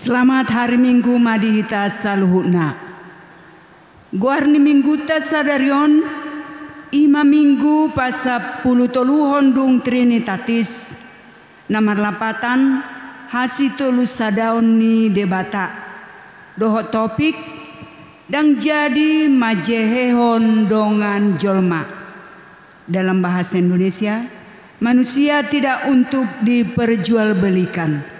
Selamat hari Minggu madihita saluhuna. Guarni minggu ta sadarion ima minggu pasa puluh toluhon dung Trinitatis. Namar lapatan hasitolu sadaon ni debata. Doho topik dang jadi majehehon dongan jolma. Dalam bahasa Indonesia, manusia tidak untuk diperjualbelikan.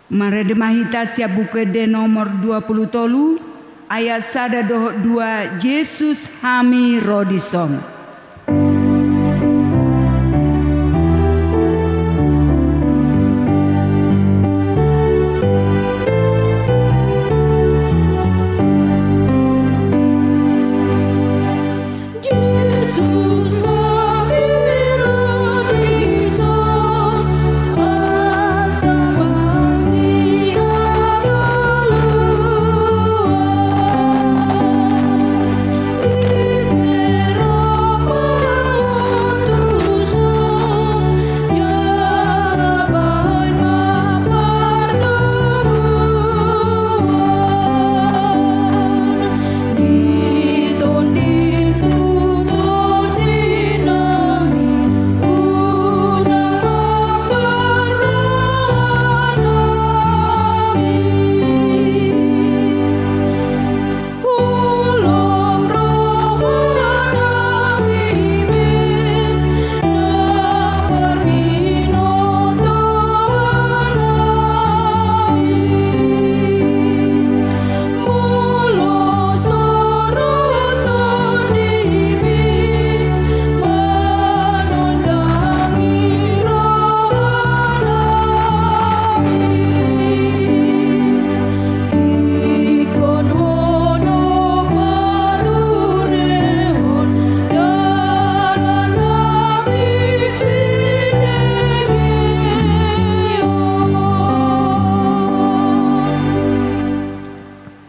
Maredemahita siap buku de nomor 20 tolu ayat sada doh 2 Yesus hami rodison.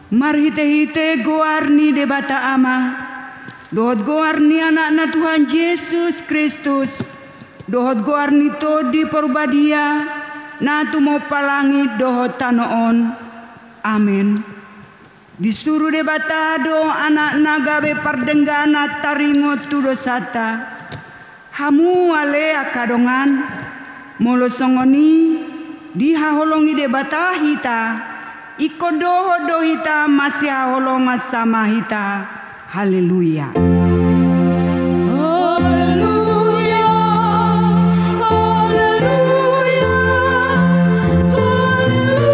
Marhite-hite goarni debata ama, dohot goarni anak-anak Tuhan Yesus Kristus, dohot goarni to di perbadia, natu mau palangi dohot tanoon, amin. Disuruh debata do anak nagabe pardenggana taringo tudosata, hamu ale akadongan, molosongoni dihaholongi debata hita. Iko doho hita masih holonga sama hita. Haleluya. Haleluya. Haleluya. Haleluya.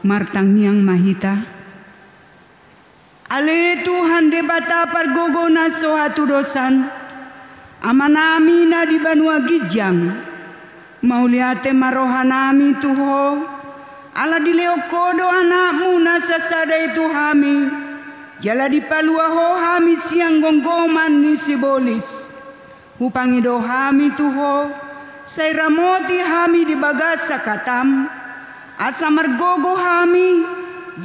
Martang yang mahita. Ale Tuhan debata pargogona sohatu dosan. Amanami na di Banua Gijang, mau liate marohanami tuho, ala di leokodo anakmu nasa sada itu hami, jala di paluaho hami siang gonggoman ni sibolis, hupangido hami tuho, say ramoti hami di bagasa katam, asa margogo hami,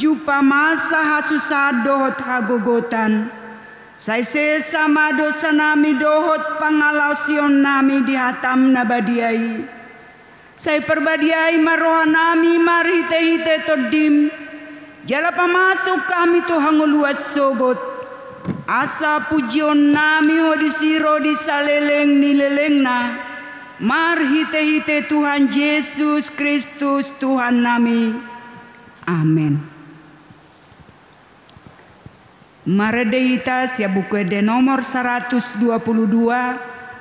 jupa masa hasusadot hagogotan. Saya sesama dosa nami dohot pangalausion nami di hatam nabadiai. Saya perbadiai maroha nami marhite-hite todim. Jala pamasuk kami to hanguluas sogot. Asa pujion nami hodisiro di saleleng nilelengna. Marhite-hite Tuhan Yesus Kristus Tuhan nami. Amin. Maredehita siap buku de nomor 122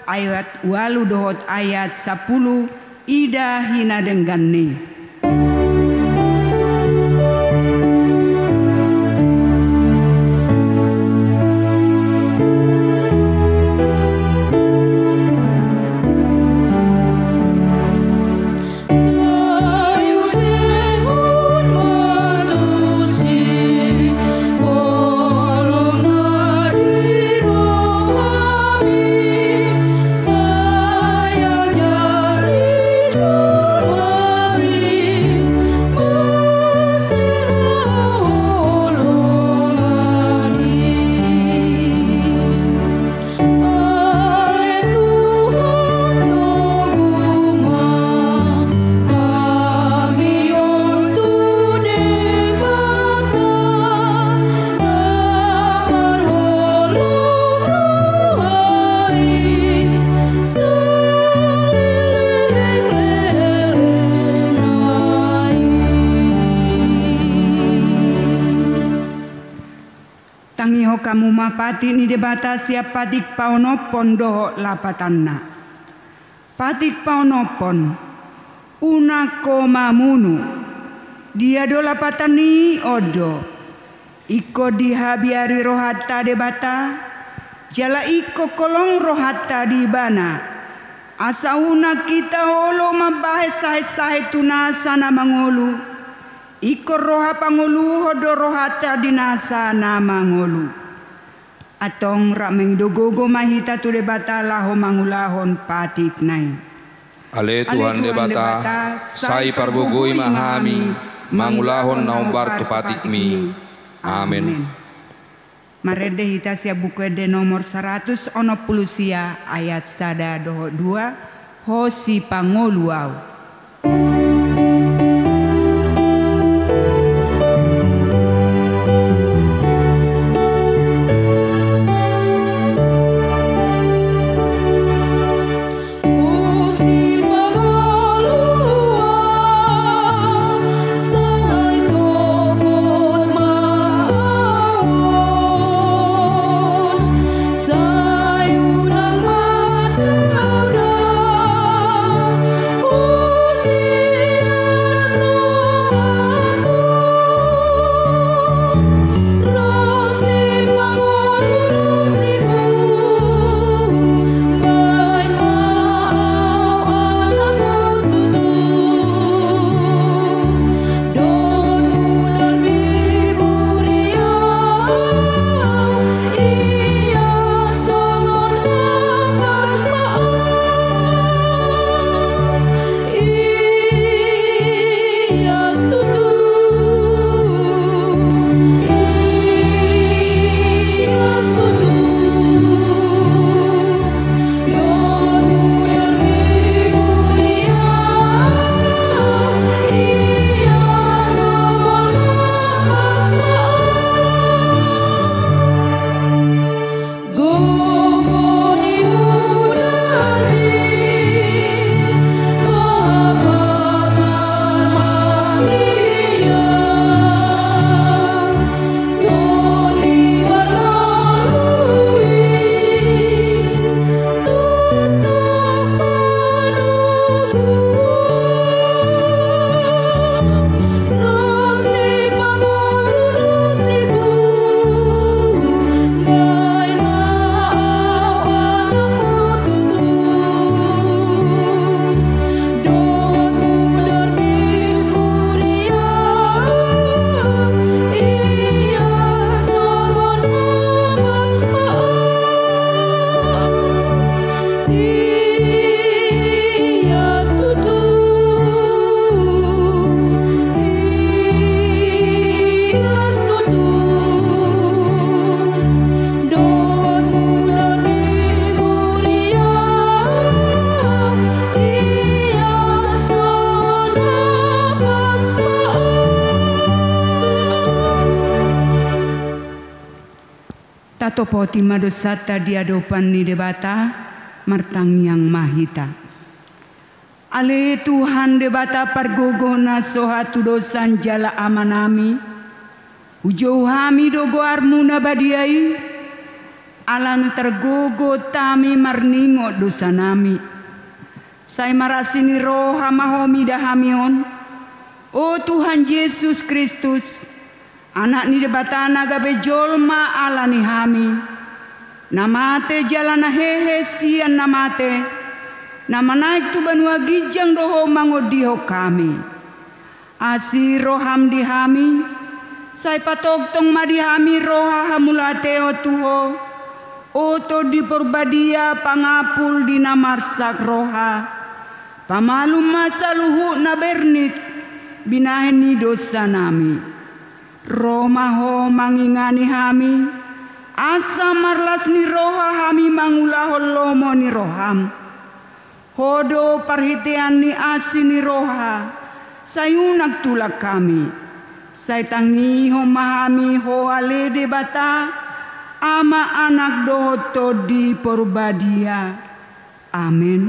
ayat walu dohot ayat 10 ida hina denggani. Saya jari tangi ho kamu mapati ni debata siap patik paonopon doho lapatanna. Patik paonopon una koma munu dia do lapatani odo iko dihabiari rohata debata jala iko kolong rohata di bana asauna kita holo mabahe sahe tunasa na mangolu iko roha pangolu hodo rohata dinasa na mangolu atong rameng dogogo mahita tu debata laho mangulahon patik nai. Ale Tuhan debata, sai parbugui mahami, mangulahon naumbar tu patikmi. Amin. Marede hita sia buku de nomor 100 sia ayat sada doho 2 hosi pangoluau. Topoti madosata di hadapan ni debata martang yang mahita. Ale Tuhan debata pargogona sohatu dosan jala amanami. Ujau hami dogo armuna badiai. Alanu tergogo tami marningo dosa nami. Sai marasini roha mahomi dahamion. O Tuhan Yesus Kristus. Anak ni debatana gabe jolma ala ni hami. Namate jalana hehe sian namate. Nama naik tu banua gijang doho mangodiho kami. Asi roham di hami. Sai patok tong madi hami roha hamulateo tuho. Oto di porbadia pangapul di namarsak roha. Pamalum masa luhu na bernit. Binahen ni dosa nami. Roma ho mangingani hami asa marlas ni roha hami mangulahol lomo ni roham hodo parhitian ni asi ni roha sayunak tulak kami say tangi ho mahami ho ale debata ama anak dohoto di porbadia amin.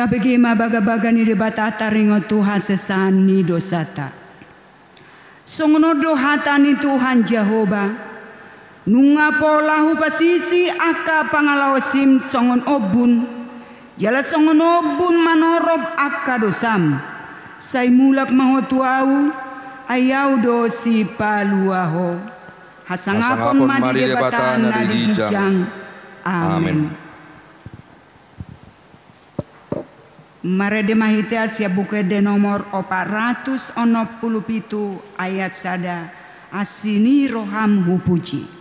Tabegi mabaga-baga ni debatata ringo Tuhan sesani dosata. Songono dohata ni Tuhan Jehovah. Nunga polahu pasisi aka pangalaosim songon obun. Jala songon obun manorob aka dosam. Say mulak mahotuau ayaw dosi paluaho. Hasangapon madi debatan na dijang. Amen. Marede mahita sia buku de nomor 467 ayat sada asini roham hupuji.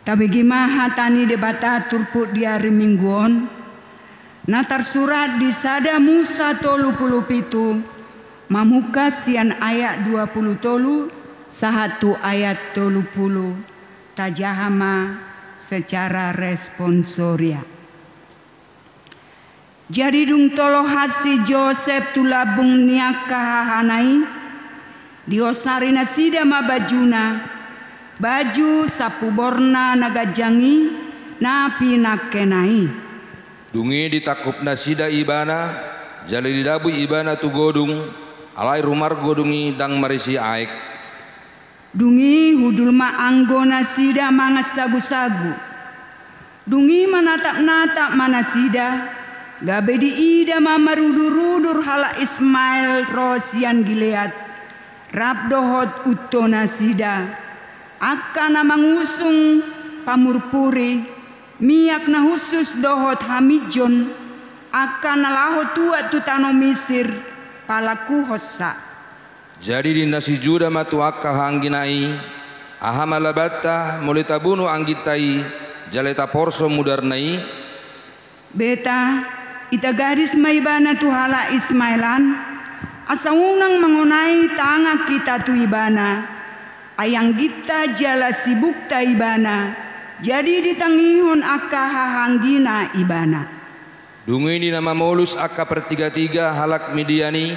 Tabegi mahatani debata turput di hari mingguon. Natar surat di sada Musa tolu puluh pitu. Mamuka sian ayat 20 tolu. Sahatu ayat tolu puluh. Tajahama secara responsoria. Jadi dung tolo hasi Joseph tulabung niak kahahanai. Diosarina sida mabajuna. Baju sapu borna nagajangi napi nakenai. Dungi ditakup nasida ibana, jali didabu ibana tu godung, alai rumar godungi dang marisi aek. Dungi hudul ma anggo nasida mangas sagu-sagu. Dungi manatap-natap manasida, gabe di ida mamarudur-rudur hala Ismail Rosian Gilead. Rabdohot utto nasida. Akana mangusung pamurpuri miak na husus dohot hamijon akana laho tua tutano Misir palaku hossa. Jadi di nasi juda matu akka hangginai ahamalabata mulita bunu anggitai jaleta porso mudarnai. Beta ita gadis maibana tu hala Ismailan asaunang mengonai tanga kita tu ibana. Ayang kita jala sibuk ta ibana, jadi ditangihon akka hahanggina ibana. Dungi ni nama molus akka pertiga-tiga halak midiani,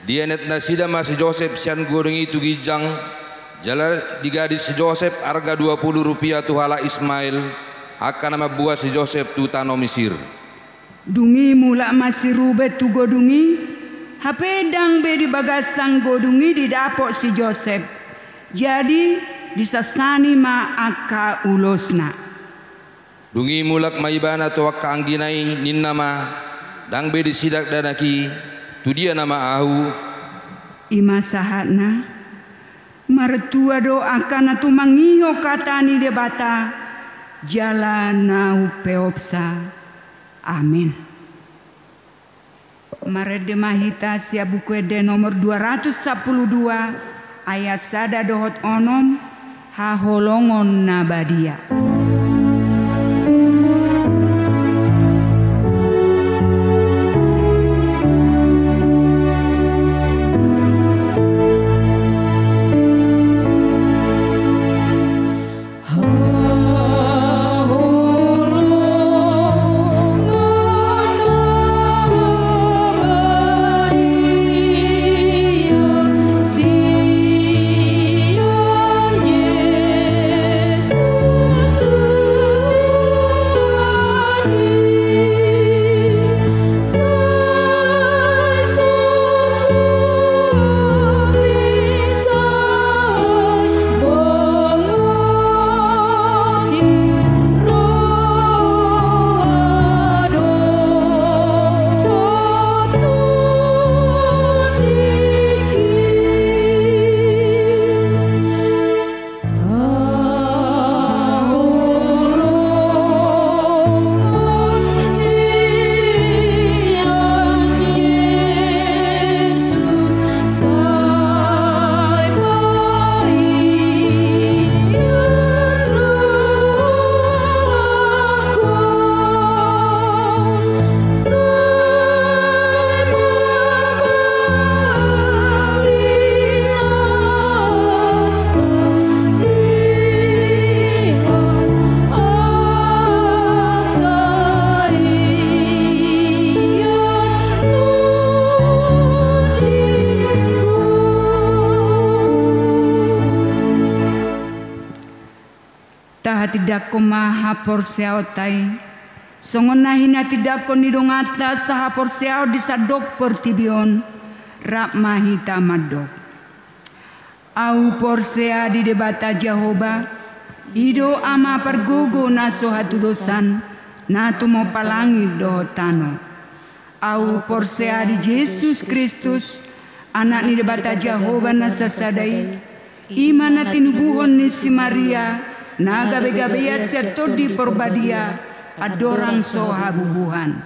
dianet nasida masih Joseph sian goreng itu gijang, jala digadis si Joseph harga 20 rupiah tu hala Ismail, akka nama buah si Joseph tu tano Mesir. Dungi mula masih rubet tu godungi, hapedang be di bagasang godungi didapok si Joseph. Jadi disasani ma akka ulosna. Dungi mulak maibana to akka angginai ninna ma dang be disidak danaki tu dia nama ahu. Ima sahatna mertua doa kana tu mangiho katani debata jalana upeopsa. Amin. Marede mahita sia buku de nomor 212 ayat sada dohot onom haholongon nabadia. Yesus taha tidak ko maha porsiao tai songon nahina tidak ko nidongata saha porsiao disadok pertibion rap mahita madok au porsea di debata Jehovah ido ama pergogo na sohatu dosan na tumo palangi do tano au porsea di Yesus Kristus anak ni debata Jehovah na sasadai iman na tinubuhon ni si Maria na gabe-gabe ya serto di porbadia adorang soha bubuhan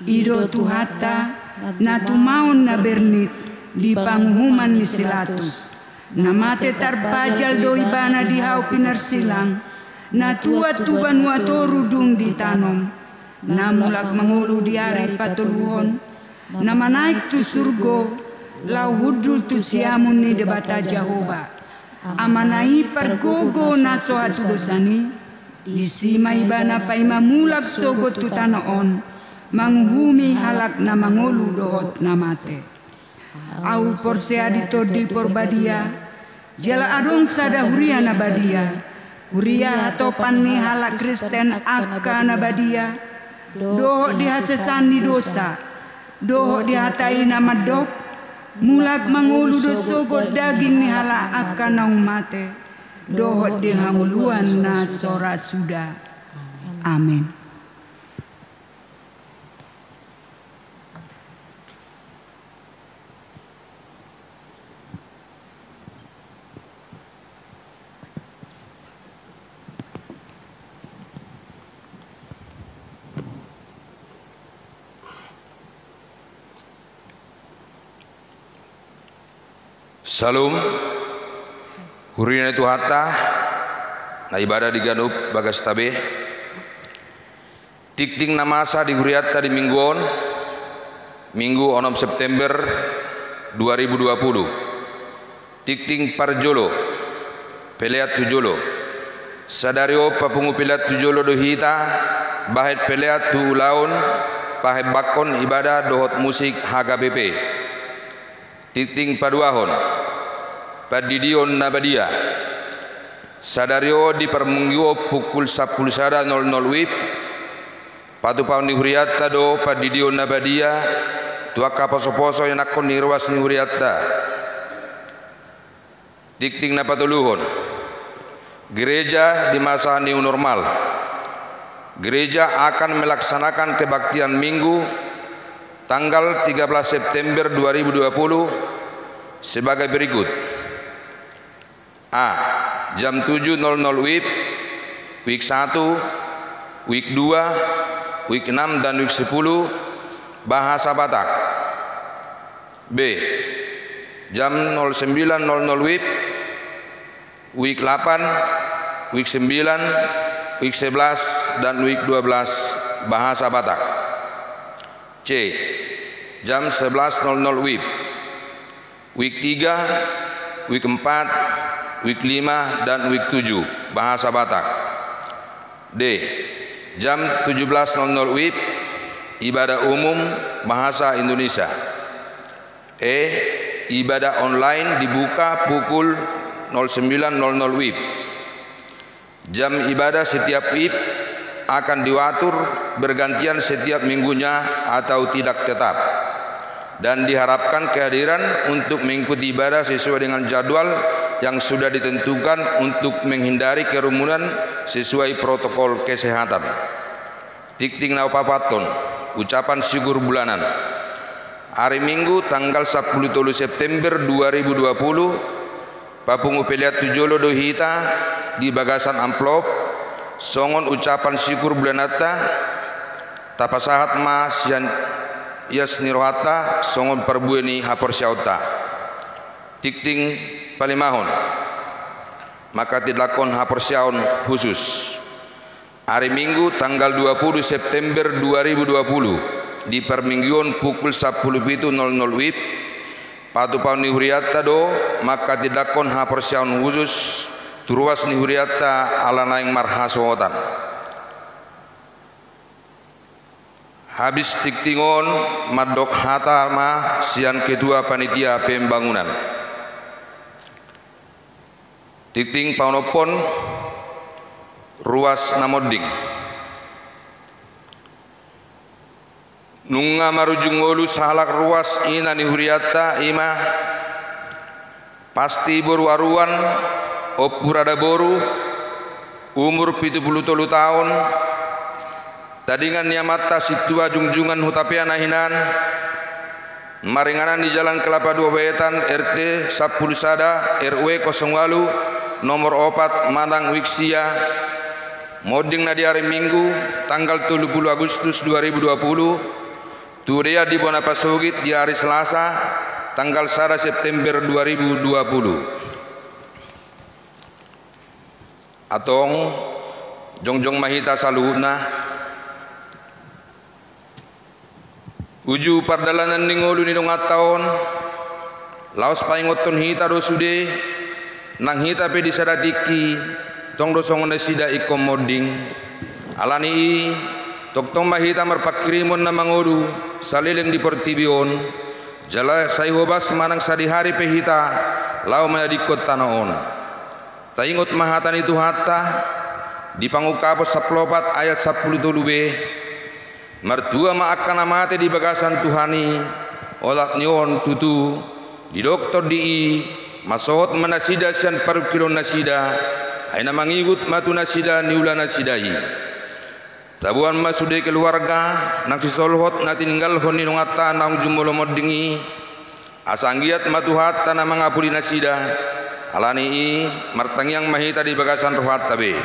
ido tuhata na tumaon na bernit di panghuman ni silatus na mate tarpajal do ibana di hau pinar silang na tua tuban watoru dung di tanom na mulak mangulu di hari patuluhon na manaik tu surgo lau hudul tu siamun ni debata Jehovah amanai pergogo na sohatu dosani isima ibana paima mulak sogo tu tanaon manghumi halak na mangulu dohot na mate au porsea di porbadia jala adong sada huria na badia huria hatopan ni halak Kristen akka na badia dohot dihasesani dosa dohot dihatai na madok mulak mangulu doso god daging ni hala akan naung mate dohot di hanguluan na sora sudah amin. Salum hurina itu hatta na ibadah di ganup bagas tabe tikting namasa di huriatta di mingguon minggu 6 September 2020 tikting parjolo peleat tujolo sadario papungu peleat tujolo do hita bahet peleat tu laun pahet bakon ibadah dohot musik HKBP tikting paduahon padidion nabadia sadario di permunggio pukul 10.00 WIB patu paun ni huriatta do padidion nabadia tuaka poso-poso yang nakon ni ruas ni huriatta tikting napatuluhon gereja di masa new normal gereja akan melaksanakan kebaktian minggu tanggal 13 September 2020 sebagai berikut. A. Jam 7.00 WIB, week 1, week 2, week 6 dan week 10 bahasa Batak. B. Jam 09.00 WIB, week 8, week 9, week 11 dan week 12 bahasa Batak. C. Jam 11.00 WIB, week 3, week 4, week 5 dan week 7 bahasa Batak. D. Jam 17.00 WIB, ibadah umum bahasa Indonesia. E. Ibadah online dibuka pukul 09.00 WIB. Jam ibadah setiap WIB akan diatur bergantian setiap minggunya atau tidak tetap, dan diharapkan kehadiran untuk mengikuti ibadah sesuai dengan jadwal yang sudah ditentukan untuk menghindari kerumunan sesuai protokol kesehatan. Tikting naupapaton ucapan syukur bulanan hari Minggu tanggal 10 September 2020 papungu peliat tujolo dohita di bagasan amplop songon ucapan syukur bulanata tapasahat ma sian yas nirohata songon perbueni hapor syauta tikting palimahon maka tidakon hapor syaun khusus hari Minggu tanggal 20 September 2020 di permingguan pukul 10.00 WIB patu paun ni huriatta do maka tidakon hapor syaun khusus turuas ni huriatta ala naing marhasotan. Habis tiktingon madok hata ma sian ketua panitia pembangunan. Tikting paunopon ruas namoding. Nunga marujung wolu sahalak ruas ina ni huriata imah pasti boru-aruan opurada boru umur 73 tahun tadingan nyamata situa jungjungan hutapean ahinan maringanan di Jalan Kelapa 2 Wetan RT 10 Sada RW 08 nomor 4 Madang Wiksia moding na di hari Minggu tanggal 30 Agustus 2020 Turea di Bonapasogit di hari Selasa tanggal 1 September 2020. Atong jongjong mahita saluhna uju pardalanan ningolu ni dongat taon laos paingoton hita dosude nang hita pe disadatiki tong dosong sida ikom moding alani toktong mahita marpakirimon na mangodu salileng di portibion jala sayhobas manang sadihari pehita lau mayadikot tanaon taingot mahatan itu hatta di pangukapos saplopat ayat 10b martua maakan amate di bagasan Tuhani olak nyon tutu di doktor di masohot manasida sian paru kilon nasida aina mangigut matu nasida niula nasidai tabuan masude keluarga nang sisolhot na tinggal honi nungata nang jumolo modingi asanggiat matuhat tanah mangapuri nasida alani martangyang mahita di bagasan rohat tabe.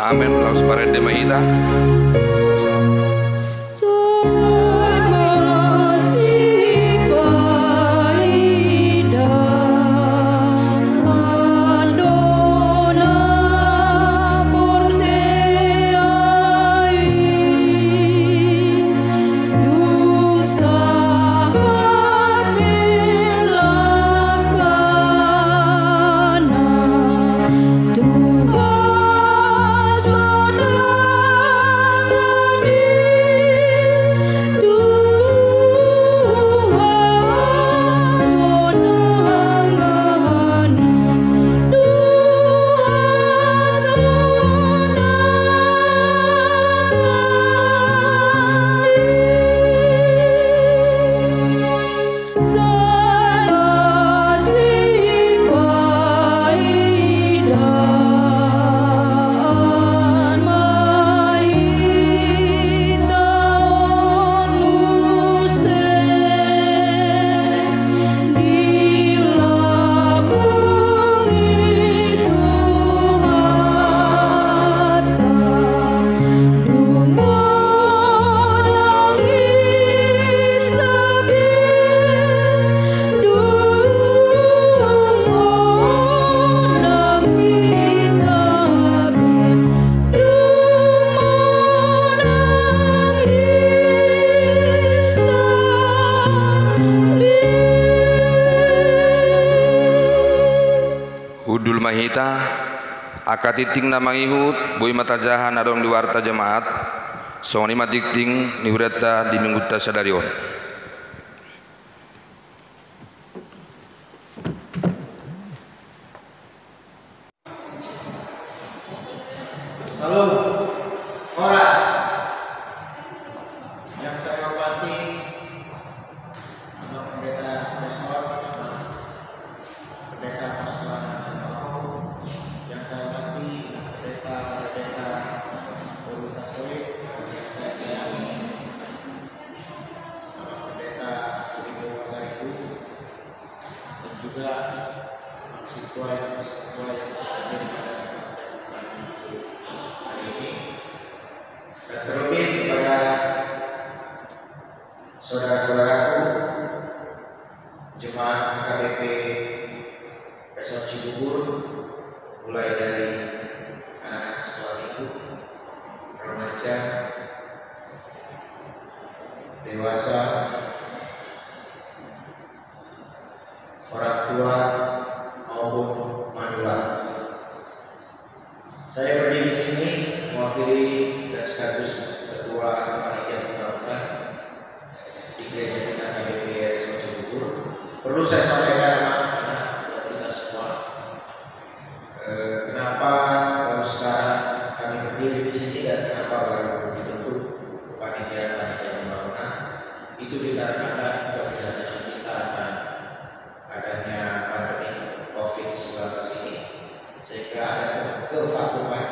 Amin. Laos parende mahita. Hudul mahita akatiting na mangihut boy matajahan adong di warta jemaat soni matikting ni hurata di mingguta sadarion. Salam, oras. Yang saya hormati Bapak Pendeta Profesor, Pendeta Osman Mahmud, yang saya hormati Pendeta Rebeka Urutasowi, yang saya sayangi Bapak Pendeta Ibu Wasaribu, dan juga mahasiswa yang saudara-saudaraku, jemaat AKBP Resort Cibubur, mulai dari anak-anak sekolah minggu, remaja, dewasa, orang tua maupun manula. Saya berdiri di sini mewakili dan sekaligus ketua panitia pembangunan di gereja kita AKBP Resort Cibubur. Perlu saya sampaikan buat kita semua, kenapa baru sekarang kami berdiri di sini dan kenapa baru dibentuk panitia pembangunan. Itu dikarenakan keprihatinan kita akan adanya pandemi COVID-19 ini, sehingga ada kevakuman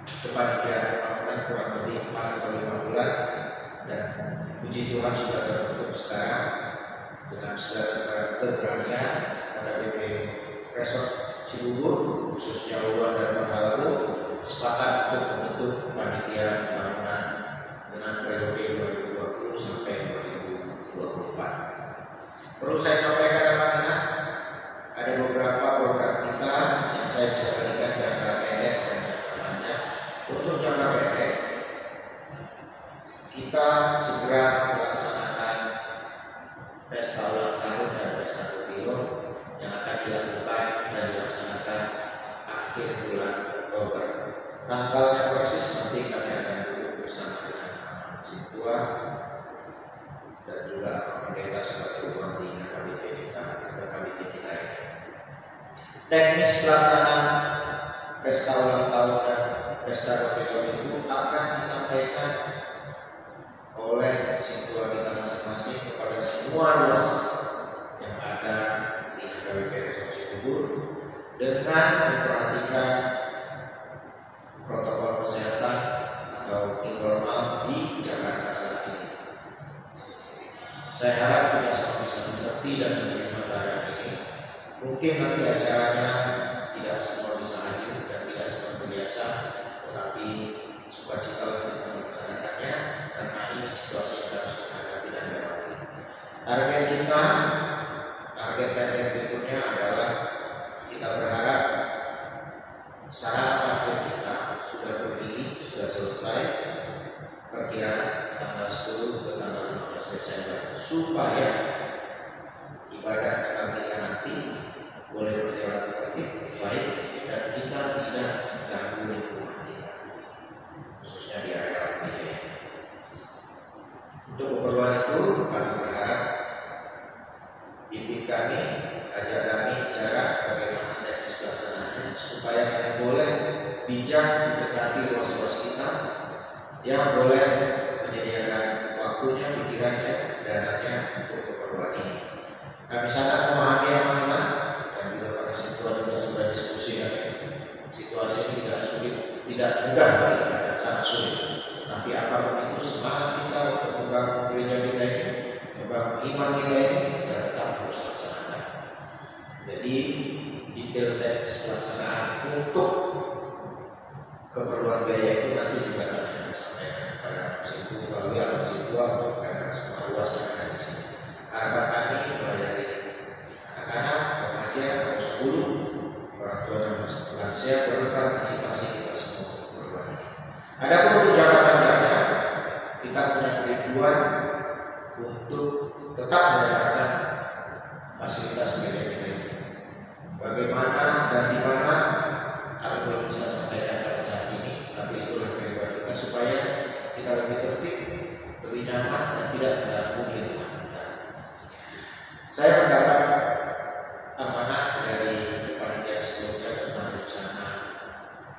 kepanitiaan pembangunan kurang lebih 4 atau 5 bulan, dan puji Tuhan sudah terbentuk sekarang dengan segala keberanian AKBP Resort Cibubur, khususnya Luar dan Perhalabu, sepakat untuk membentuk panitia pembangunan dengan periode 2020 sampai 2024. Perlu saya sampaikan anak-anak, ada beberapa program kita yang saya bisa berikan jangka pendek dan jangka panjang. Untuk jangka pendek, kita segera melaksanakan pesta ulang tahun dan pesta pemilu yang akan dilakukan dan dilaksanakan akhir bulan Oktober. Tanggalnya persis nanti kami akan duduk bersama dengan Sintua dan juga pendeta sebagai uang di AKBP kita ini. Teknis pelaksanaan pesta ulang tahun dan pesta pemilu itu akan disampaikan oleh Sintua kita masing-masing kepada semua ruas yang ada di AKBP Resort Cibubur dengan memperhatikan protokol kesehatan atau new normal di Jakarta saat ini. Saya harap kita semua bisa mengerti dan menerima keadaan ini. Mungkin nanti acaranya tidak semua bisa hadir dan tidak seperti biasa, tetapi sukacita kita melaksanakannya karena ini situasi yang harus kita hadapi dan lewati. Target pendek berikutnya adalah kita berharap sarana parkir kita sudah berdiri, sudah selesai perkiraan tanggal 10 ke tanggal 15 Desember supaya ibadah Natal kita nanti boleh berjalan tertib, baik, dan kita tidak ganggu lingkungan kita, khususnya di area gereja. Untuk keperluan itu kami berharap pimpin kami, ajar kami cara bagaimana teknis pelaksanaannya supaya kami boleh bijak mendekati ruas-ruas kita, yang boleh menyediakan waktunya, pikirannya, dananya untuk keperluan ini. Kami sangat memahami amanah dan juga para Sintua juga sudah diskusi ya. Situasi ini tidak sulit, tidak mudah bagi kita, sangat sulit. Tapi apapun itu, semangat kita untuk membangun gereja kita ini, membangun iman kita ini, kita tetap harus laksanakan. Jadi detail teknis pelaksanaan untuk keperluan biaya itu nanti juga kami akan sampaikan kepada Sintua, untuk kepada semua ruas yang ada di sini. Harapan kami mulai dari anak-anak, remaja, harus guru, orang tua dan lansia berpartisipasi kita semua keperluan ini. Adapun untuk jangka panjangnya, kita punya kerinduan untuk tetap menjalankan fasilitas gereja kita ini. Bagaimana dan di mana kami belum bisa sampaikan pada saat ini, tapi itulah kerinduan kita supaya kita lebih tertib, lebih nyaman dan tidak mengganggu lingkungan kita. Saya mendapat amanah dari panitia sebelumnya tentang rencana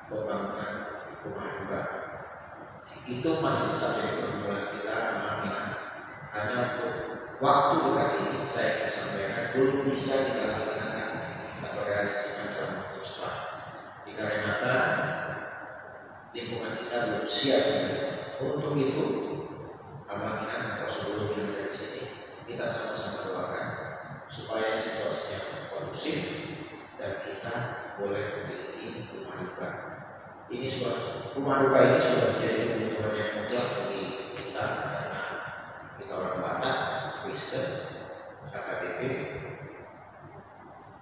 pembangunan rumah duka. Itu masih tetap jadi pergumulan kita, amanah. Hanya untuk waktu dekat ini saya ingin sampaikan belum bisa kita laksanakan atau realisasikan dalam waktu cepat, dikarenakan lingkungan kita belum siap. Untuk itu, amanah atau sebelumnya dari sini kita sama-sama doakan supaya situasinya kondusif dan kita boleh memiliki rumah duka. Ini rumah duka ini sudah menjadi kebutuhan yang mutlak bagi kita karena kita orang Batak, Kristen, AKBP.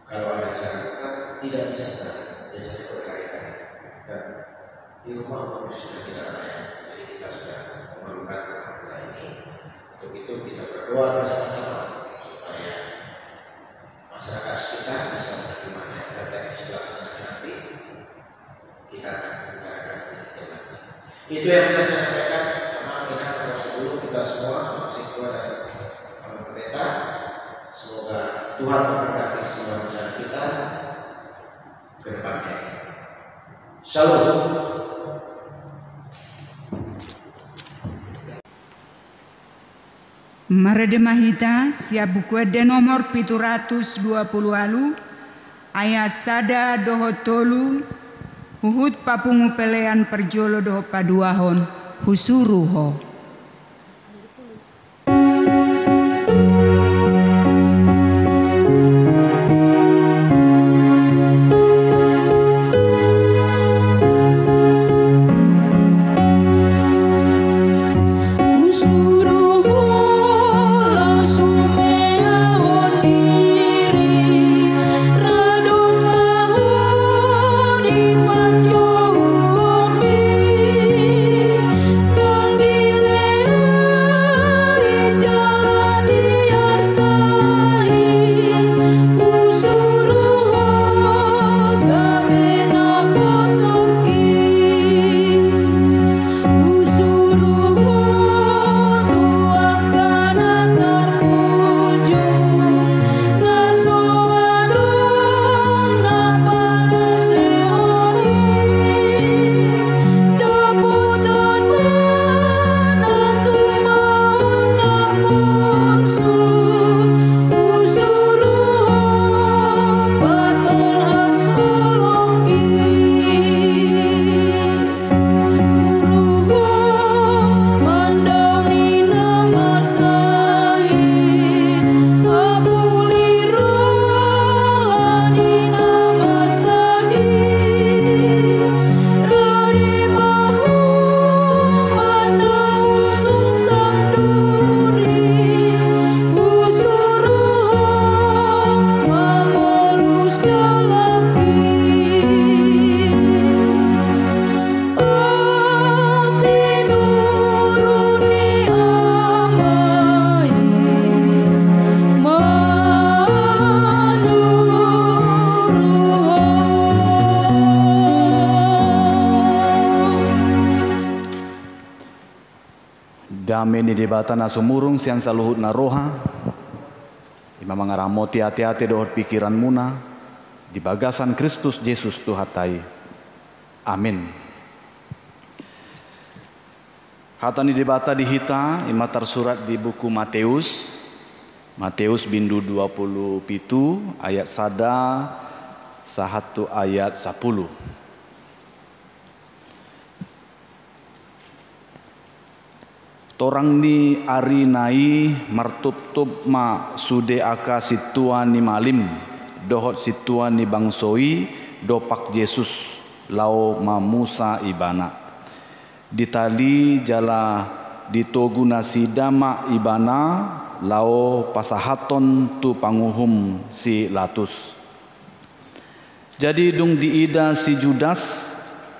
Kalau ada acara buka tidak bisa saling, biasanya berkali-kali. Dan di rumah umumnya sudah tidak layak, jadi kita sudah memerlukan rumah buka ini. Untuk itu kita berdoa bersama-sama supaya masyarakat sekitar bisa menerimanya. Dan teknis pelaksanaan nanti kita akan bicarakan ini nanti. Itu yang saya sampaikan. Memang ini tanggal 10 kita semua masih tua dan pendeta. Semoga Tuhan memberkati semua rencana kita ke depannya. Shalom. Maredemahita siap buku de nomor 720 alu ayat sada doho tolu huhut papungu pelean perjolo doho paduahon husuruho. Dame ni debata na sumurung siang saluhut na roha. Ima mangaramoti hati-hati dohot pikiran muna. Di bagasan Kristus Yesus Tuhatai. Amin. Hata ni debata dihita ima tersurat di buku Matius. Matius bindu 27 ayat sada sahatu ayat 10. Torang ni ari nai martup-tup ma sude aka situan ni malim dohot situan ni bangsoi dopak Yesus lao ma Musa ibana ditali jala ditogu nasida ma ibana lao pasahaton tu panguhum si latus. Jadi dung diida si Judas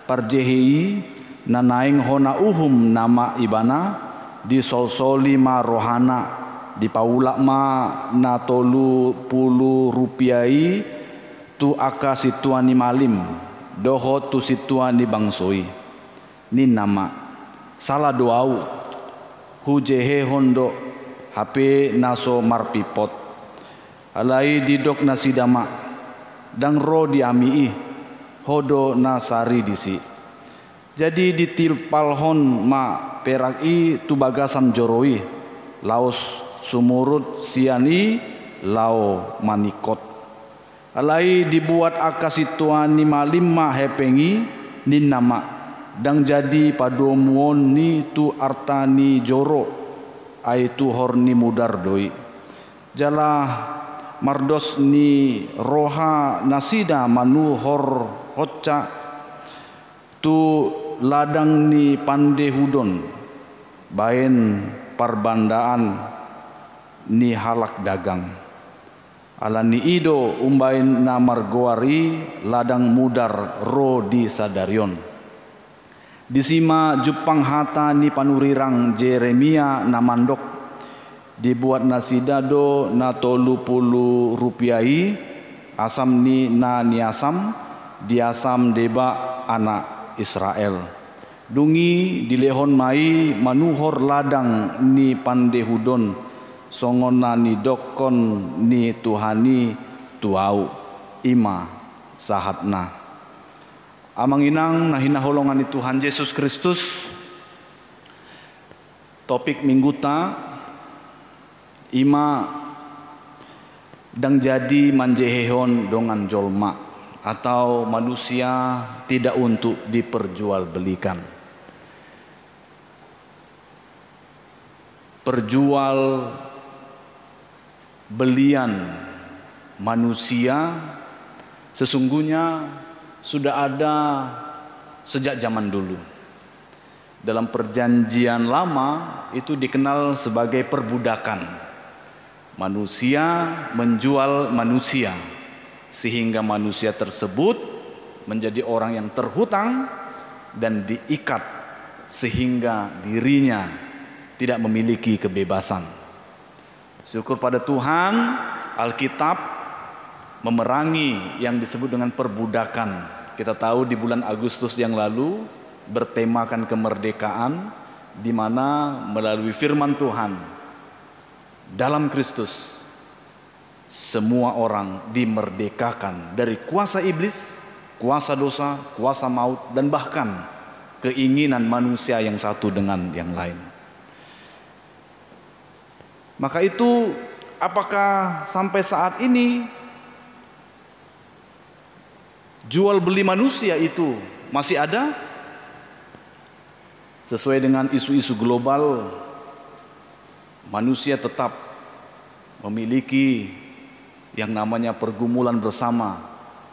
parjehei nanaing hona uhum nama ibana di solsoli ma rohana di paula ma na 30 rupiai tu aka situan ni malim doho tu situan ni bangsoi ni nama salah doau hujehe hondo HP naso marpipot alai didok nasidama dang ro diamii hodo nasari disi. Jadi ditilpalhon ma peraki tu bagasan joroi laos sumurut siani lao manikot alai dibuat akasituan ni malim ma hepengi ni nama dang jadi padomuon ni tu artani joro ai tu horni mudar doi jala mardos ni roha nasida manu hor hocca tu ladang ni pande hudon baen parbandaan ni halak dagang. Alani ido umbain na margoari ladang mudar ro di sadarion. Disima Jepang hata ni panurirang Jeremia na mandok. Dibuat nasi dado na 30 rupiahi asam ni na niasam diasam deba anak Israel. Dungi dilehon mai manuhor ladang ni pandehudon songona ni dokon ni tuhani tuau ima sahatna. Amang inang nahina holongan ni Tuhan Yesus Kristus. Topik mingguta ima dang jadi manjehehon dongan jolma atau manusia tidak untuk diperjualbelikan. Perjual belian manusia sesungguhnya sudah ada sejak zaman dulu. Dalam perjanjian lama itu dikenal sebagai perbudakan. Manusia menjual manusia sehingga manusia tersebut menjadi orang yang terhutang dan diikat sehingga dirinya tidak memiliki kebebasan. Syukur pada Tuhan, Alkitab memerangi yang disebut dengan perbudakan. Kita tahu di bulan Agustus yang lalu bertemakan kemerdekaan, di mana melalui firman Tuhan dalam Kristus semua orang dimerdekakan dari kuasa iblis, kuasa dosa, kuasa maut, dan bahkan keinginan manusia yang satu dengan yang lain. Maka itu, apakah sampai saat ini jual beli manusia itu masih ada? Sesuai dengan isu-isu global, manusia tetap memiliki yang namanya pergumulan bersama.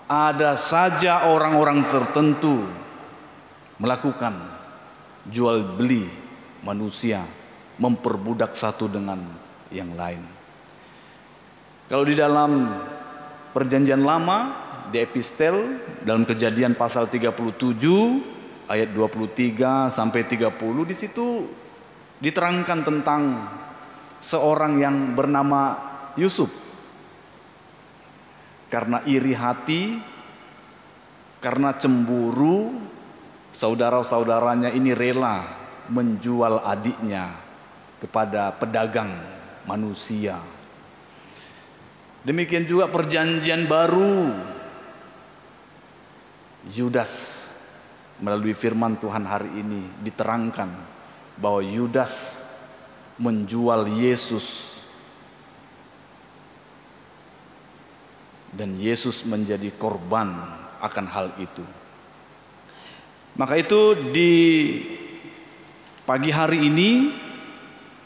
Ada saja orang-orang tertentu melakukan jual beli manusia, memperbudak satu dengan yang lain. Kalau di dalam perjanjian lama, di epistel dalam Kejadian pasal 37 ayat 23 sampai 30, di situ diterangkan tentang seorang yang bernama Yusuf. Karena iri hati, karena cemburu, saudara-saudaranya ini rela menjual adiknya kepada pedagang manusia. Demikian juga perjanjian baru, Yudas, melalui firman Tuhan hari ini diterangkan bahwa Yudas menjual Yesus dan Yesus menjadi korban akan hal itu. Maka itu di pagi hari ini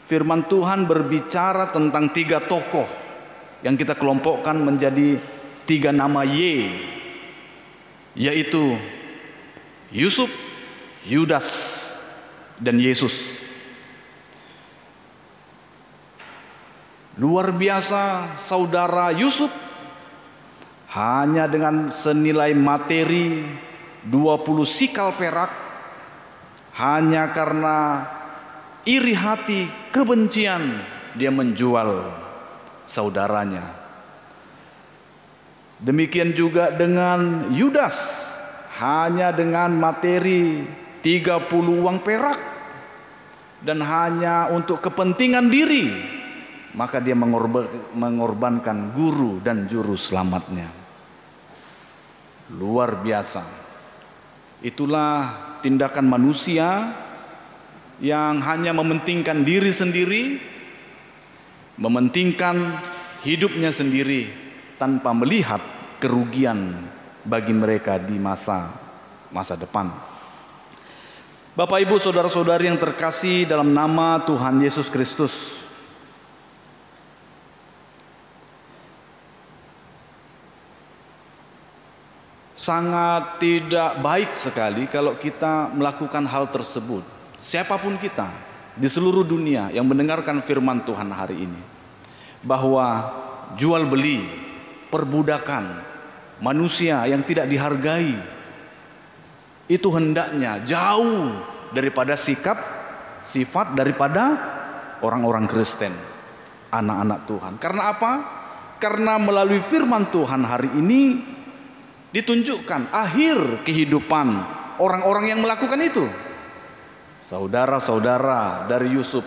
firman Tuhan berbicara tentang 3 tokoh yang kita kelompokkan menjadi 3 nama Y, yaitu Yusuf, Yudas, dan Yesus. Luar biasa, saudara Yusuf hanya dengan senilai materi 20 sikal perak, hanya karena iri hati, kebencian, dia menjual saudaranya. Demikian juga dengan Yudas, hanya dengan materi 30 uang perak dan hanya untuk kepentingan diri, maka dia mengorbankan guru dan juru selamatnya. Luar biasa. Itulah tindakan manusia yang hanya mementingkan diri sendiri, mementingkan hidupnya sendiri tanpa melihat kerugian bagi mereka di masa depan. Bapak, Ibu, saudara-saudari yang terkasih dalam nama Tuhan Yesus Kristus, sangat tidak baik sekali kalau kita melakukan hal tersebut. Siapapun kita, di seluruh dunia yang mendengarkan firman Tuhan hari ini, bahwa jual beli, perbudakan manusia yang tidak dihargai itu hendaknya jauh daripada sifat daripada orang-orang Kristen, anak-anak Tuhan. Karena apa? Karena melalui firman Tuhan hari ini ditunjukkan akhir kehidupan orang-orang yang melakukan itu. Saudara-saudara dari Yusuf,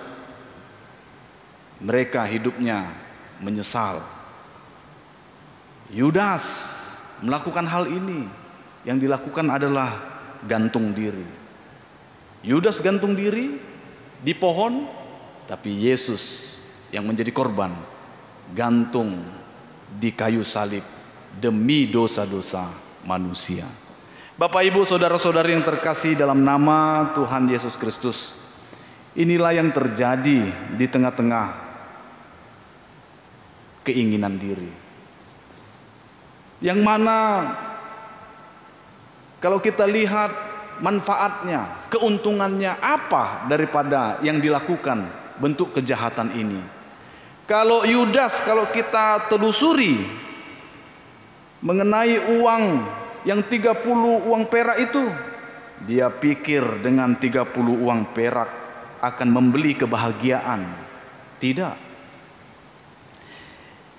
mereka hidupnya menyesal. Yudas melakukan hal ini, yang dilakukan adalah gantung diri. Yudas gantung diri di pohon, tapi Yesus yang menjadi korban gantung di kayu salib demi dosa-dosa manusia. Bapak, Ibu, saudara-saudari yang terkasih dalam nama Tuhan Yesus Kristus, inilah yang terjadi di tengah-tengah keinginan diri, yang mana kalau kita lihat manfaatnya, keuntungannya apa daripada yang dilakukan bentuk kejahatan ini. Kalau Yudas, kalau kita telusuri mengenai uang yang 30 uang perak itu, dia pikir dengan 30 uang perak akan membeli kebahagiaan. Tidak.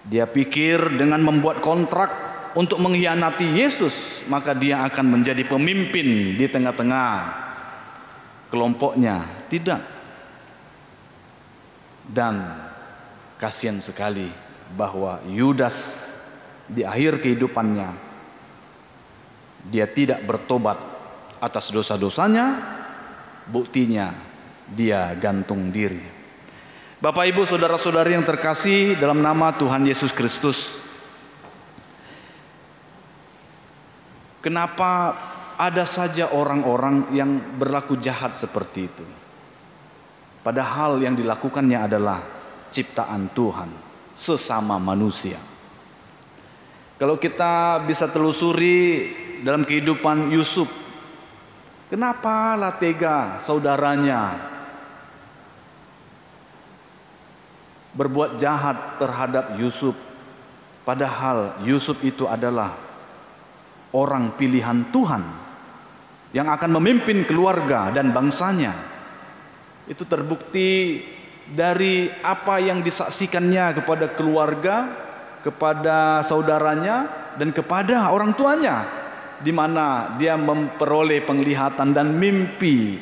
Dia pikir dengan membuat kontrak untuk mengkhianati Yesus, maka dia akan menjadi pemimpin di tengah-tengah kelompoknya. Tidak. Dan kasihan sekali bahwa Yudas di akhir kehidupannya dia tidak bertobat atas dosa-dosanya, buktinya dia gantung diri. Bapak, Ibu, saudara-saudari yang terkasih dalam nama Tuhan Yesus Kristus, kenapa ada saja orang-orang yang berlaku jahat seperti itu? Padahal yang dilakukannya adalah ciptaan Tuhan, sesama manusia. Kalau kita bisa telusuri dalam kehidupan Yusuf, kenapa lah tega saudaranya berbuat jahat terhadap Yusuf, padahal Yusuf itu adalah orang pilihan Tuhan yang akan memimpin keluarga dan bangsanya. Itu terbukti dari apa yang disaksikannya kepada keluarga, kepada saudaranya, dan kepada orang tuanya, di mana dia memperoleh penglihatan dan mimpi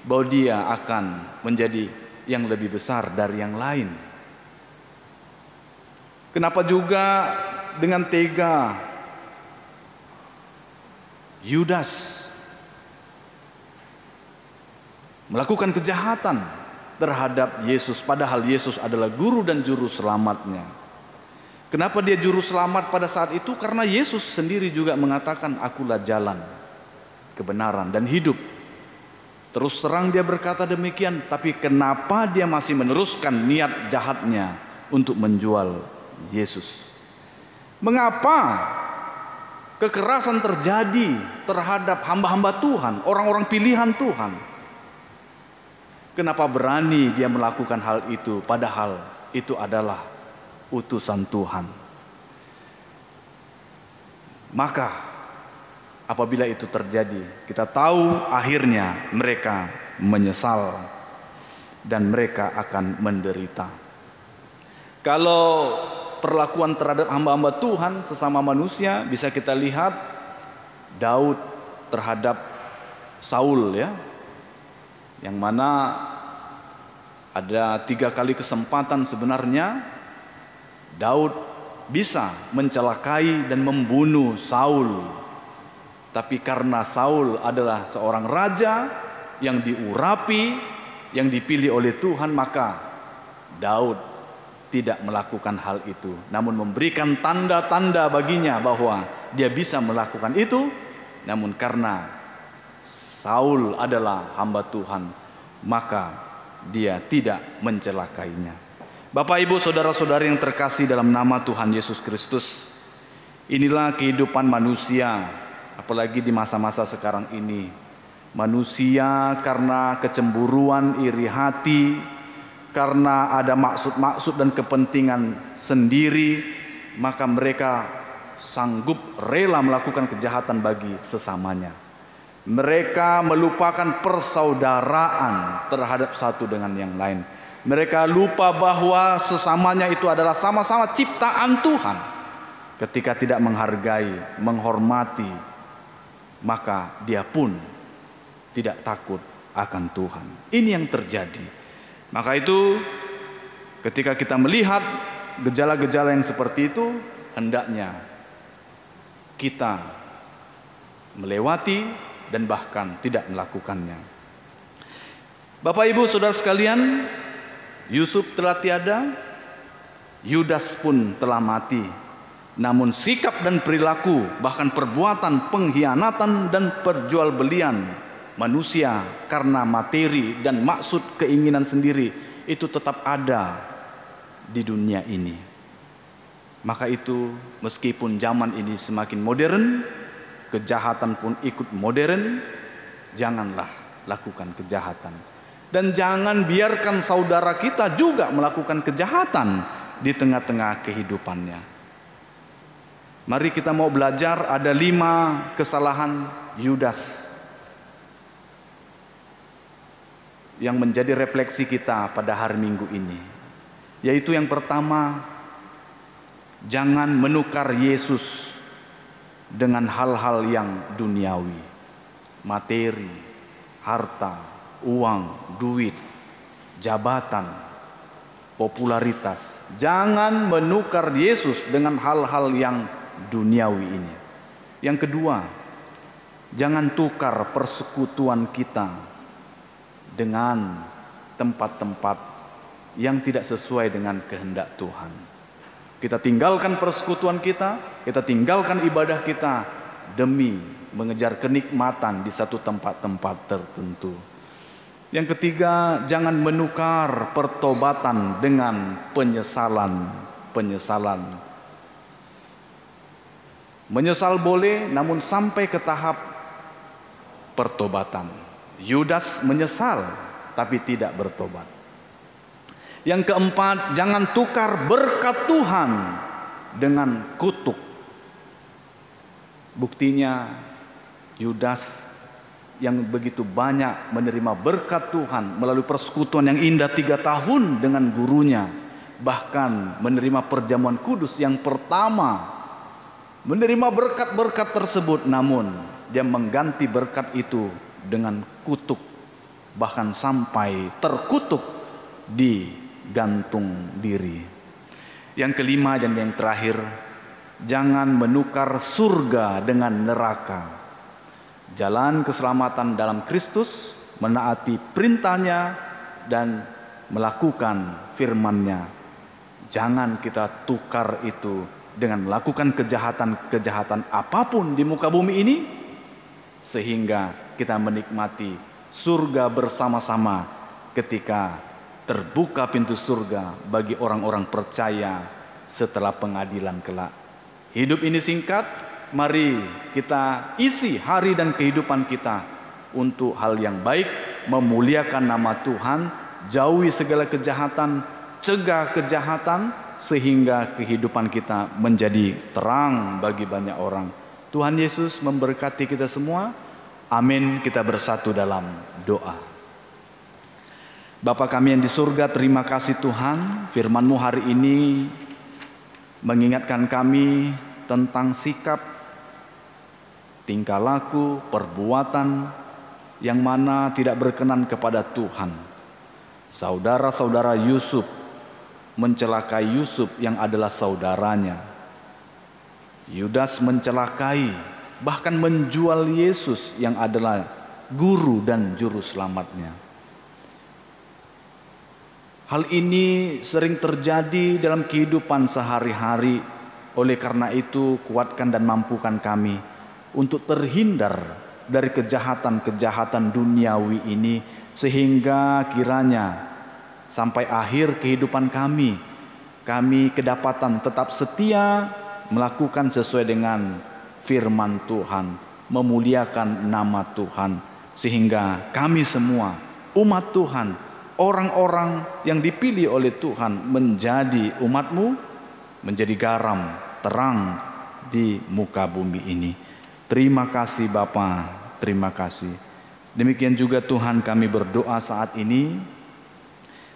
bahwa dia akan menjadi yang lebih besar dari yang lain. Kenapa juga dengan tega Yudas melakukan kejahatan terhadap Yesus, padahal Yesus adalah guru dan juru selamatnya. Kenapa dia juru selamat pada saat itu? Karena Yesus sendiri juga mengatakan, akulah jalan, kebenaran, dan hidup. Terus terang dia berkata demikian, tapi kenapa dia masih meneruskan niat jahatnya untuk menjual Yesus? Mengapa kekerasan terjadi terhadap hamba-hamba Tuhan, orang-orang pilihan Tuhan? Kenapa berani dia melakukan hal itu, padahal itu adalah utusan Tuhan? Maka apabila itu terjadi, kita tahu akhirnya mereka menyesal dan mereka akan menderita. Kalau perlakuan terhadap hamba-hamba Tuhan sesama manusia, bisa kita lihat Daud terhadap Saul, ya, yang mana ada 3 kali kesempatan sebenarnya Daud bisa mencelakai dan membunuh Saul, tapi karena Saul adalah seorang raja yang diurapi, yang dipilih oleh Tuhan, maka Daud tidak melakukan hal itu, namun memberikan tanda-tanda baginya bahwa dia bisa melakukan itu. Namun karena Saul adalah hamba Tuhan, maka dia tidak mencelakainya. Bapak, Ibu, saudara-saudari yang terkasih dalam nama Tuhan Yesus Kristus, inilah kehidupan manusia, apalagi di masa-masa sekarang ini, Manusia karena kecemburuan, iri hati, karena ada maksud-maksud dan kepentingan sendiri, maka mereka sanggup rela melakukan kejahatan bagi sesamanya. Mereka melupakan persaudaraan terhadap satu dengan yang lain. Mereka lupa bahwa sesamanya itu adalah sama-sama ciptaan Tuhan. Ketika tidak menghargai, menghormati, maka dia pun tidak takut akan Tuhan. Ini yang terjadi. Maka itu ketika kita melihat gejala-gejala yang seperti itu, hendaknya kita melewati dan bahkan tidak melakukannya. Bapak Ibu Saudara sekalian, Yusuf telah tiada, Yudas pun telah mati. Namun sikap dan perilaku, bahkan perbuatan pengkhianatan dan perjualbelian manusia karena materi dan maksud keinginan sendiri itu tetap ada di dunia ini. Maka itu meskipun zaman ini semakin modern, kejahatan pun ikut modern, janganlah lakukan kejahatan. Dan jangan biarkan saudara kita juga melakukan kejahatan di tengah-tengah kehidupannya. Mari kita mau belajar, ada 5 kesalahan Yudas yang menjadi refleksi kita pada hari Minggu ini. Yaitu yang pertama, jangan menukar Yesus dengan hal-hal yang duniawi, materi, harta, uang, duit, jabatan, popularitas. Jangan menukar Yesus dengan hal-hal yang duniawi ini. Yang kedua, jangan tukar persekutuan kita dengan tempat-tempat yang tidak sesuai dengan kehendak Tuhan. Kita tinggalkan persekutuan kita tinggalkan ibadah kita demi mengejar kenikmatan di satu tempat-tempat tertentu. Yang ketiga, jangan menukar pertobatan dengan penyesalan. Menyesal boleh, namun sampai ke tahap pertobatan. Yudas menyesal tapi tidak bertobat. Yang keempat, jangan tukar berkat Tuhan dengan kutuk. Buktinya Yudas yang begitu banyak menerima berkat Tuhan melalui persekutuan yang indah 3 tahun dengan gurunya, bahkan menerima perjamuan kudus yang pertama, menerima berkat-berkat tersebut, namun dia mengganti berkat itu dengan kutuk, bahkan sampai terkutuk di gantung diri. Yang kelima dan yang terakhir, jangan menukar surga dengan neraka. Jalan keselamatan dalam Kristus, menaati perintahnya dan melakukan firman-Nya. Jangan kita tukar itu dengan melakukan kejahatan apapun di muka bumi ini, sehingga kita menikmati surga bersama-sama ketika terbuka pintu surga bagi orang-orang percaya setelah pengadilan kelak. Hidup ini singkat, mari kita isi hari dan kehidupan kita untuk hal yang baik, memuliakan nama Tuhan, jauhi segala kejahatan, cegah kejahatan, sehingga kehidupan kita menjadi terang bagi banyak orang. Tuhan Yesus memberkati kita semua. Amin. Kita bersatu dalam doa. Bapa kami yang di surga, terima kasih Tuhan, firman-Mu hari ini mengingatkan kami tentang sikap, tingkah laku, perbuatan yang mana tidak berkenan kepada Tuhan. Saudara-saudara Yusuf mencelakai Yusuf yang adalah saudaranya. Yudas mencelakai, bahkan menjual Yesus yang adalah guru dan juru selamatnya. Hal ini sering terjadi dalam kehidupan sehari-hari. Oleh karena itu, kuatkan dan mampukan kami untuk terhindar dari kejahatan-kejahatan duniawi ini, sehingga kiranya sampai akhir kehidupan kami kedapatan tetap setia melakukan sesuai dengan firman Tuhan, memuliakan nama Tuhan, sehingga kami semua umat Tuhan, orang-orang yang dipilih oleh Tuhan menjadi umat-Mu, menjadi garam, terang di muka bumi ini. Terima kasih Bapa, terima kasih. Demikian juga Tuhan, kami berdoa saat ini,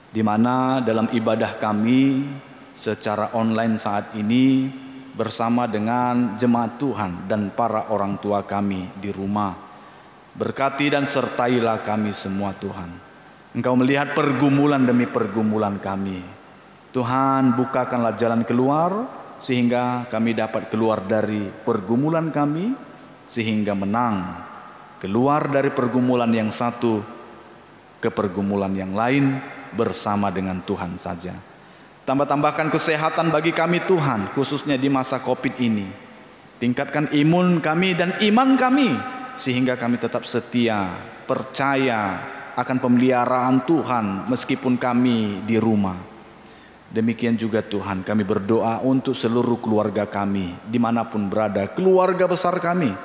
di mana dalam ibadah kami secara online saat ini bersama dengan jemaat Tuhan dan para orang tua kami di rumah. Berkati dan sertailah kami semua Tuhan. Engkau melihat pergumulan demi pergumulan kami. Tuhan, bukakanlah jalan keluar sehingga kami dapat keluar dari pergumulan kami, sehingga menang keluar dari pergumulan yang satu ke pergumulan yang lain bersama dengan Tuhan saja. Tambahkan kesehatan bagi kami Tuhan, khususnya di masa Covid ini. Tingkatkan imun kami dan iman kami, sehingga kami tetap setia, percaya akan pemeliharaan Tuhan meskipun kami di rumah. Demikian juga Tuhan, kami berdoa untuk seluruh keluarga kami, dimanapun berada, keluarga besar kami,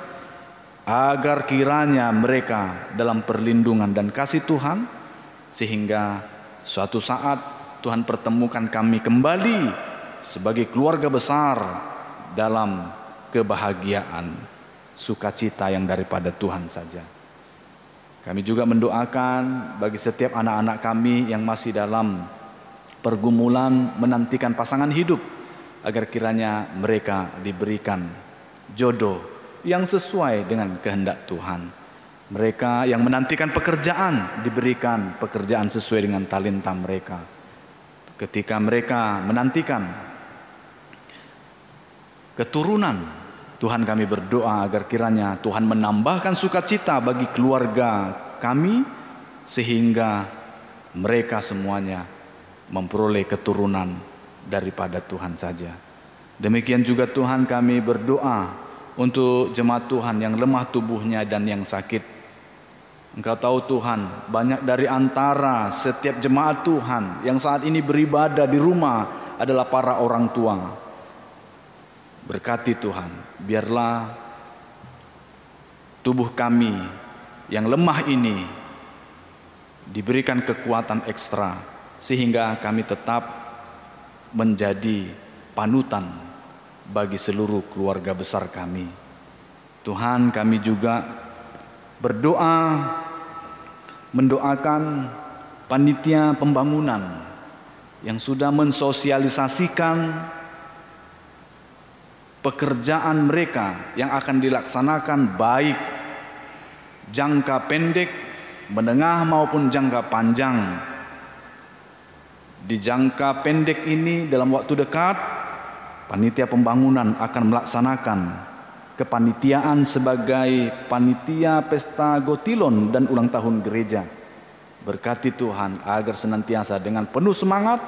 agar kiranya mereka dalam perlindungan dan kasih Tuhan, sehingga suatu saat Tuhan pertemukan kami kembali sebagai keluarga besar dalam kebahagiaan, sukacita yang daripada Tuhan saja. Kami juga mendoakan bagi setiap anak-anak kami yang masih dalam pergumulan menantikan pasangan hidup, agar kiranya mereka diberikan jodoh yang sesuai dengan kehendak Tuhan. Mereka yang menantikan pekerjaan diberikan pekerjaan sesuai dengan talenta mereka. Ketika mereka menantikan keturunan, Tuhan, kami berdoa agar kiranya Tuhan menambahkan sukacita bagi keluarga kami, sehingga mereka semuanya memperoleh keturunan daripada Tuhan saja. Demikian juga Tuhan, kami berdoa untuk jemaat Tuhan yang lemah tubuhnya dan yang sakit. Engkau tahu Tuhan, banyak dari antara setiap jemaat Tuhan yang saat ini beribadah di rumah adalah para orang tua. Berkati Tuhan, biarlah tubuh kami yang lemah ini diberikan kekuatan ekstra, sehingga kami tetap menjadi panutan bagi seluruh keluarga besar kami. Tuhan, kami juga berdoa, mendoakan panitia pembangunan yang sudah mensosialisasikan pekerjaan mereka yang akan dilaksanakan, baik jangka pendek, menengah maupun jangka panjang. Di jangka pendek ini, dalam waktu dekat, panitia pembangunan akan melaksanakan kepanitiaan sebagai panitia pesta Gotilon dan ulang tahun gereja. Berkati Tuhan agar senantiasa dengan penuh semangat,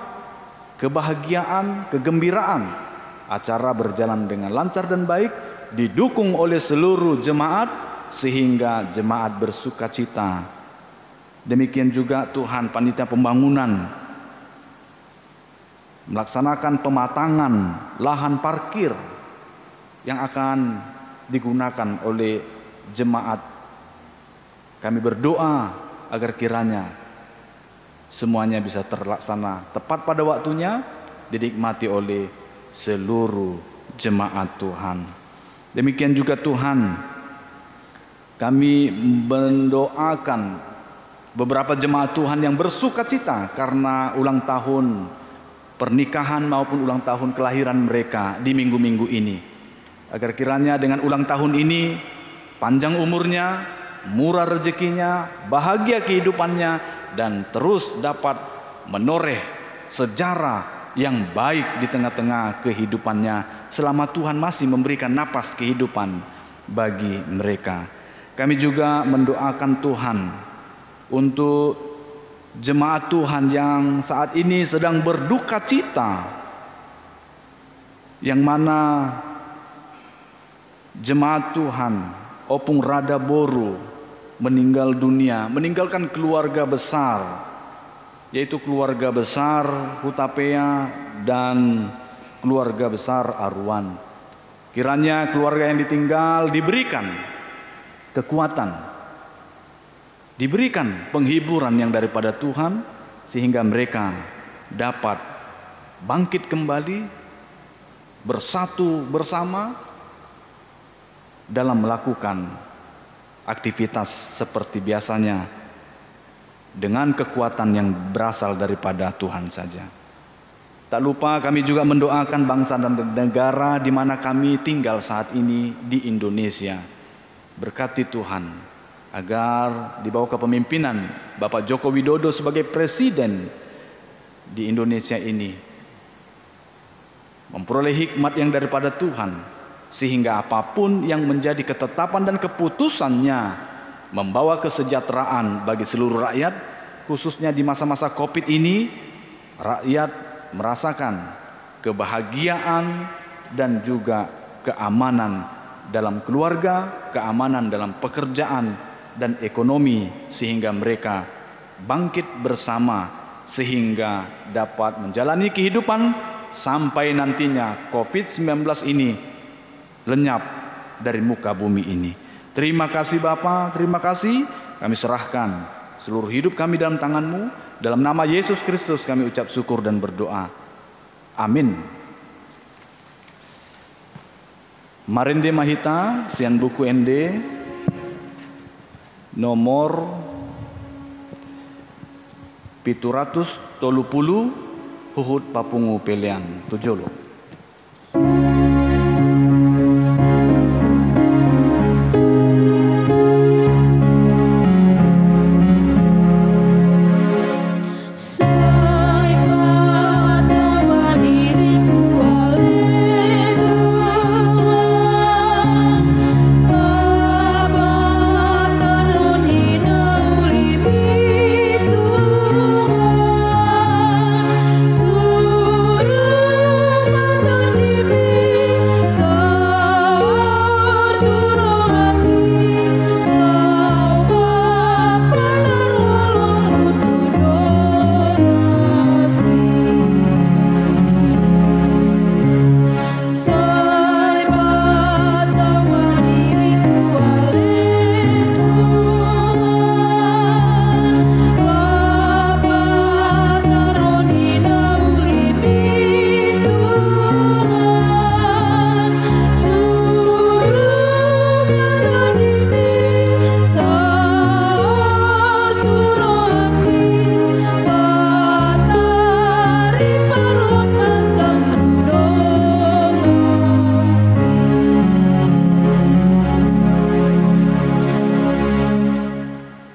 kebahagiaan, kegembiraan, acara berjalan dengan lancar dan baik, didukung oleh seluruh jemaat, sehingga jemaat bersukacita. Demikian juga Tuhan, panitia pembangunan melaksanakan pematangan lahan parkir yang akan digunakan oleh jemaat. Kami berdoa agar kiranya semuanya bisa terlaksana tepat pada waktunya, dinikmati oleh seluruh jemaat Tuhan. Demikian juga Tuhan, kami mendoakan beberapa jemaat Tuhan yang bersukacita karena ulang tahun pernikahan maupun ulang tahun kelahiran mereka di minggu-minggu ini. Agar kiranya dengan ulang tahun ini panjang umurnya, murah rezekinya, bahagia kehidupannya, dan terus dapat menoreh sejarah yang baik di tengah-tengah kehidupannya selama Tuhan masih memberikan napas kehidupan bagi mereka. Kami juga mendoakan Tuhan untuk jemaat Tuhan yang saat ini sedang berduka cita, yang mana jemaat Tuhan Opung Rada Boru meninggal dunia, meninggalkan keluarga besar, yaitu keluarga besar Hutapea dan keluarga besar Arwan. Kiranya keluarga yang ditinggal diberikan kekuatan, diberikan penghiburan yang daripada Tuhan, sehingga mereka dapat bangkit kembali, bersatu bersama dalam melakukan aktivitas seperti biasanya dengan kekuatan yang berasal daripada Tuhan saja. Tak lupa kami juga mendoakan bangsa dan negara di mana kami tinggal saat ini di Indonesia. Berkati Tuhan agar di bawah kepemimpinan Bapak Joko Widodo sebagai presiden di Indonesia ini memperoleh hikmat yang daripada Tuhan, sehingga apapun yang menjadi ketetapan dan keputusannya membawa kesejahteraan bagi seluruh rakyat, khususnya di masa-masa Covid ini, rakyat merasakan kebahagiaan dan juga keamanan dalam keluarga, keamanan dalam pekerjaan dan ekonomi, sehingga mereka bangkit bersama sehingga dapat menjalani kehidupan sampai nantinya COVID-19 ini lenyap dari muka bumi ini. Terima kasih Bapa, terima kasih. Kami serahkan seluruh hidup kami dalam tangan-Mu. Dalam nama Yesus Kristus kami ucap syukur dan berdoa. Amin. Marinde Mahita, sian buku ND nomor 730 Huhud Papungu Pelian Tujolo.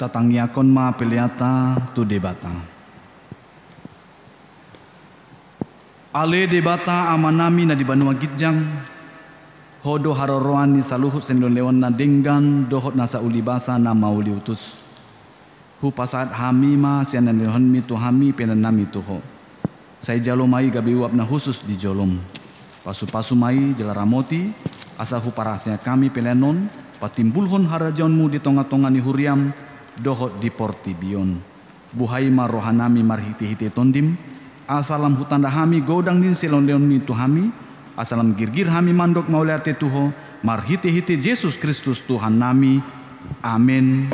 Tatangiyakon ma peliata tu debata. Ale debata amanami na di Banua Gijang, hodo haroroan ni saluhut sendon lewan na denggan dohot nasa ulibasa na mauli utus. Hu pasat hami ma sianan lehon mi tu hami penan nami tuho. Saya jalomai gabi uap na khusus di jolom. Pasu-pasu mai jelaramoti asa hu parasnya kami pelenon patimbulhon harajaunmu di tonga-tonga ni huriam dohot di portibion. Buhai ma rohanami marhiti-hiti tondim. Asalam hutanda hami godang din selon leon mi tu hami. Asalam girgir hami mandok mauliate tuho. Marhiti-hiti Yesus Kristus Tuhan nami. Amin.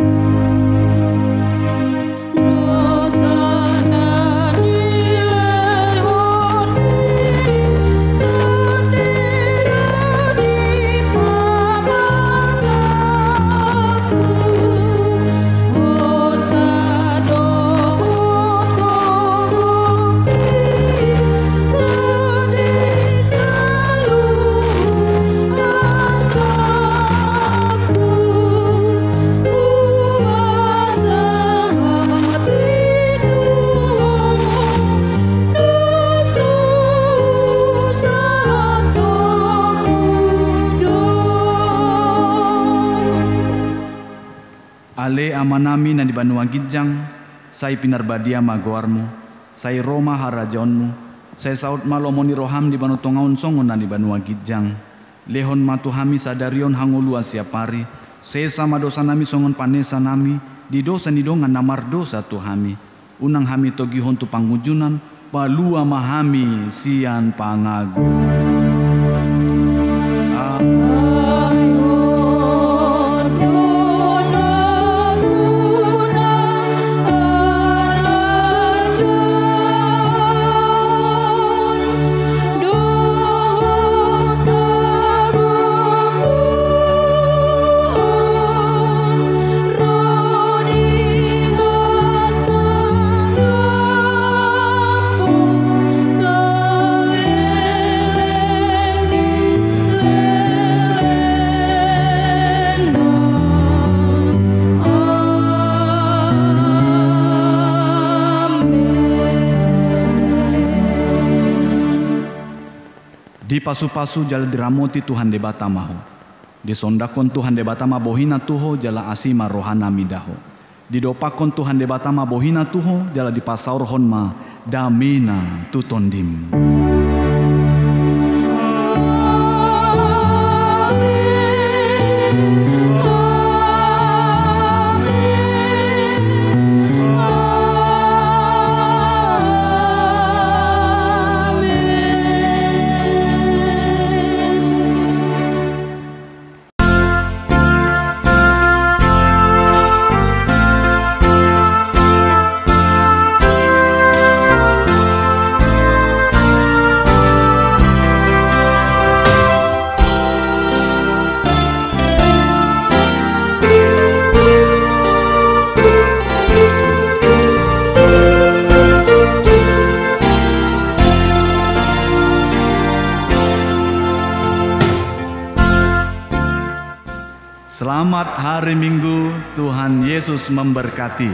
Ale amanami na di Banua Gijang, say pinarbadia magoarmu, say Roma harajaonmu, say saud malomoni roham di Banu Tongaon songon na di Banua Gijang, lehon matuhami sadarion hangulua siapari, say sama dosa nami songon panesa nami, di dosa nidongan namar dosa tuhami, unang hami togihon tu pangujunan, palua mahami sian pangagu. Ayo, Di pasu-pasu jala diramoti Tuhan debata maho. Disondakon Tuhan debata ma bohina tuho jala asima rohana midaho. Didopakon Tuhan debata ma bohina tuho jala dipasaurhon ma damina tutondim. Selamat hari Minggu, Tuhan Yesus memberkati.